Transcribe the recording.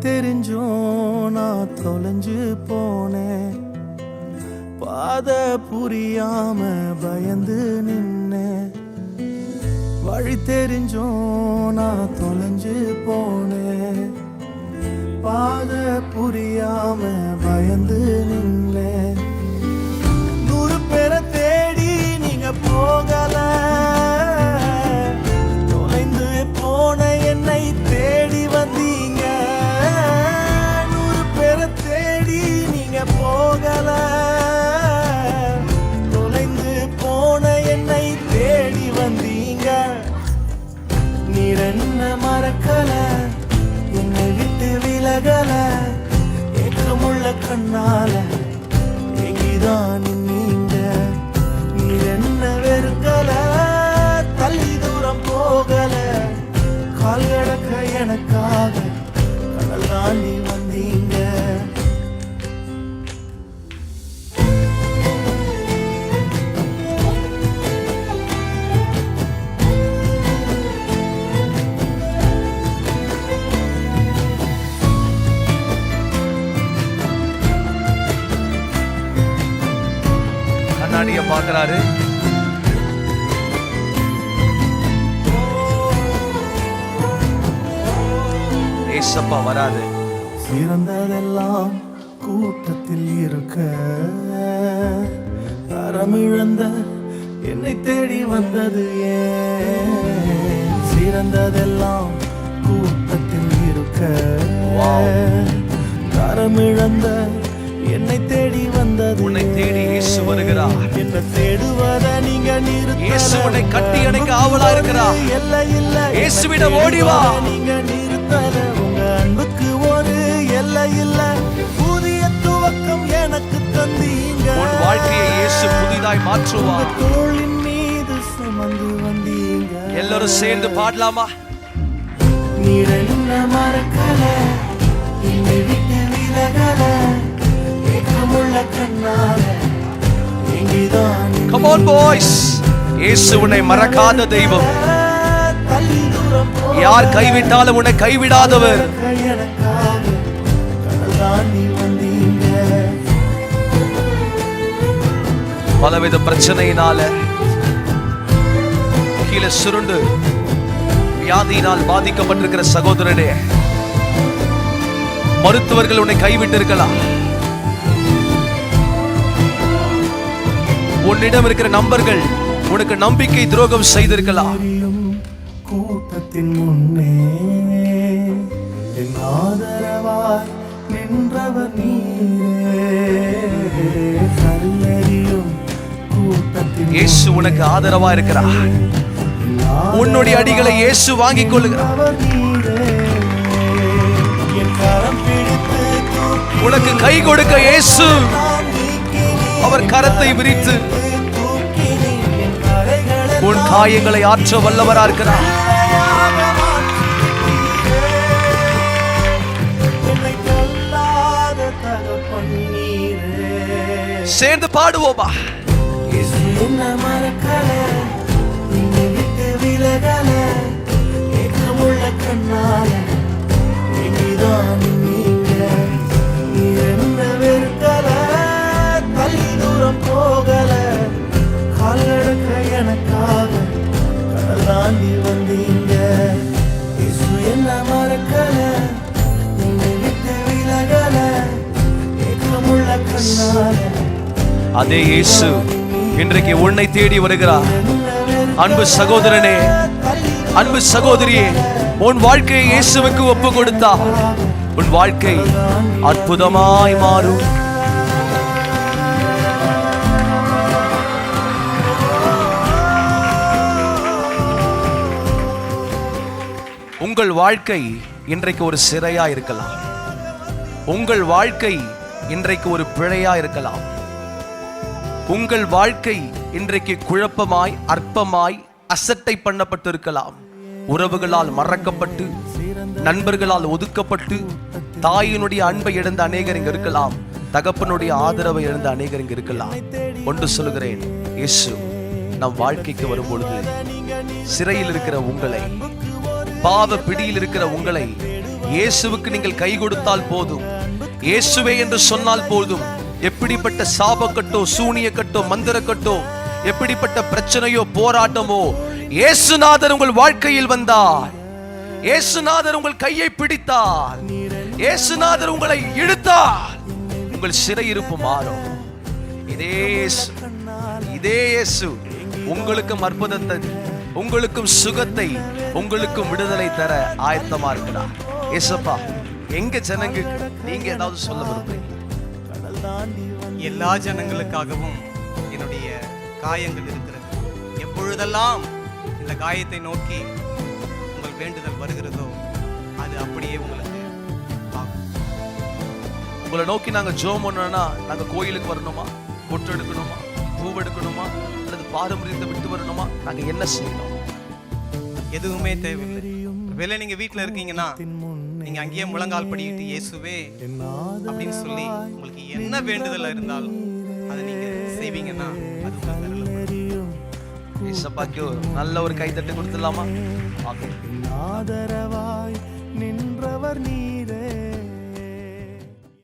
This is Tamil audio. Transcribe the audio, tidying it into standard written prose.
தெரிஞ்சும் நான் தொலைஞ்சு போனேன், பாத புரியாம பயந்து நின்னேன். வழி தெரிஞ்சும் நான் தொலைஞ்சு போனேன், பாத புரியாம பயந்து நின்னேன். 100 பேரை தேடி நீங்க போகல, தொலைந்து போன என்னை தேடி வந்தீங்க. 100 பேரை தேடி நீங்க போகல, தொலைந்து போன என்னை தேடி வந்தீங்க. நீர் என்ன மறக்கல, என்னை விட்டு விலகல, ஏக்கமுள்ள கண்ணால எங்கிதான் நீங்க. நீர் என்ன வெறுக்கல, தள்ளி தூரம் போகல, கால் கடக்க எனக்காக கடல் தாண்டி வந்தீங்க. கண்ணாடிய பாக்குறாரு. ஏசப்பா வராது. சிறந்ததெல்லாம் கூட்டத்தில் இருக்க, தரமிழந்த என்னை தேடி வந்தது ஏன்? சிறந்ததெல்லாம் கூட்டத்தில் இருக்க, தரமிழந்த என்னை தேடி வந்தது. உன்னை தேடி இயேசு வருகிறார். என்ன தேடுவத நீங்க நிறுத்தல. இயேசு உன்னை கட்டி அணைக்க ஆவலா இருக்கிறார். எல்லை இல்ல, இயேசுவிடம் ஓடி வா. நீங்க நிறுத்தல. உங்க அன்புக்கு ஒரு எல்லை இல்ல, புதிய துவக்கம் எனக்கு தந்தீங்க. உன் வாழ்க்கையை இயேசு புதிதாய் மாற்றுவார். தோளின் மீது சுமந்து வந்தீங்க. எல்லாரும் சேர்ந்து பாடலாமா? நீர் என்ன மறக்கல, என்னை விட்டு விலகல, ஏக்கமுள்ள கண்ணால எங்கிதான். Come on boys. இயேசு உன்னை மறக்காத தெய்வம். தள்ளி தூரம் யார் கைவிட்டாலும் உன்னை கைவிடாதவர். எனக்காக கடல் தாண்டி வந்தீங்க. பலவித பிரச்சனையினால கீழே சுருண்டு வியாதியினால் பாதிக்கப்பட்டிருக்கிற சகோதரனே, மருத்துவர்கள் உன்னை கைவிட்டு இருக்கலாம். உன்னிடம் இருக்கிற நம்பர்கள் உனக்கு நம்பிக்கை துரோகம் செய்திருக்கலாம். கூட்டத்தின் முன்னே என் ஆதரவாய் நின்றவர் நீரே. கல்லெறியும் கூட்டத்தின் இயேசு உனக்கு ஆதரவா இருக்கிறார். உன்னுடைய அடிகளை இயேசு வாங்கிக் கொள்ளுகிறார். உனக்கு கை கொடுக்க இயேசு அவர் கரத்தை விரித்து உன் காயங்களை ஆற்ற வல்லவரா இருக்கிறார். சேர்ந்து பாடுவோமா? போகல, கால் கடக்க எனக்காக கடல் தாண்டி வந்தீங்க. இயேசு என்ன மறக்கல, என்னை விட்டு விலகல, ஏக்கமுள்ள கண்ணால. அதே இயேசு இன்றைக்கு உன்னை தேடி வருகிறார். அன்பு சகோதரனே, அன்பு சகோதரியே, உன் வாழ்க்கையை இயேசுவுக்கு ஒப்பு கொடுத்தா உன் வாழ்க்கை அற்புதமாய் மாறும். உங்கள் வாழ்க்கை இன்றைக்கு ஒரு சிறையா இருக்கலாம். உங்கள் வாழ்க்கை இன்றைக்கு ஒரு பிழையா இருக்கலாம். உங்கள் வாழ்க்கை இன்றைக்கு குழப்பமாய், அற்பமாய், அசட்டை பண்ணப்பட்டு இருக்கலாம். உறவுகளால் மறக்கப்பட்டு, நண்பர்களால் ஒதுக்கப்பட்டு, தாயினுடைய அன்பை இழந்த அநேகர் இங்க இருக்கலாம். தகப்பனுடைய ஆதரவை இழந்த அநேகர் இங்க இருக்கலாம். ஒன்று சொல்லுகிறேன், இயேசு நம் வாழ்க்கைக்கு வரும் பொழுது சிறையில் இருக்கிற உங்களை, பாவ பிடியில் இருக்கிற உங்களை இயேசுவுக்கு நீங்கள் கை கொடுத்தால் போதும், இயேசுவே என்று சொன்னால் போதும். எப்படிப்பட்ட சாபக்கட்டோ, சூனியக்கட்டோ, மந்திரக்கட்டோ, எப்படிப்பட்ட பிரச்சனையோ, போராட்டமோ, இயேசுநாதர் உங்கள் வாழ்க்கையில் வந்தார், இயேசுநாதர் உங்கள் கையை பிடித்தார், இயேசுநாதர் உங்களை இழுத்தார், உங்கள் சிறையிருப்பு மாறும். இதே இயேசு, இதே இயேசு உங்களுக்கும் அற்புதத்தை, உங்களுக்கும் சுகத்தை, உங்களுக்கும் விடுதலை தர ஆயத்தமா இருக்கிறார். ஏசப்பா, எங்க ஜனங்க நீங்க ஏதாவது சொல்ல விரும்புறீங்க? எல்லா ஜனங்களுக்காகவும் என்னுடைய காயங்கள் இருக்கிறது. எப்பொழுதெல்லாம் இந்த காயத்தை நோக்கி உங்கள் வேண்டுதல் வருகிறதோ அது அப்படியே உங்களுக்கு ஆகும். உங்களை நோக்கி நாங்க ஜெபம் பண்ணணும்னா நாங்க கோயிலுக்கு வரணுமா, பொட்டு எடுக்கணுமா, பூவெடுக்கணுமா, அல்லது பாரம்பரியத்தை விட்டு வரணுமா? நாங்க என்ன செய்யணும்? எதுவுமே தேவையில்லை. ஒருவேளை நீங்க வீட்டுல இருக்கீங்கன்னா நீங்க அங்கேயே முழங்கால் படிக்கிட்டு இயேசுவே அப்படின்னு சொல்லி உங்களுக்கு என்ன வேண்டுதல் இருந்தாலும் அதை நீங்க செய்வீங்கன்னா அது உங்களுக்கு அருளப்படும். ஏசப்பாக்கு நல்ல ஒரு கைத்தட்டு கொடுத்துடலாமா? ஆதரவாய் நின்றவர் நீரே.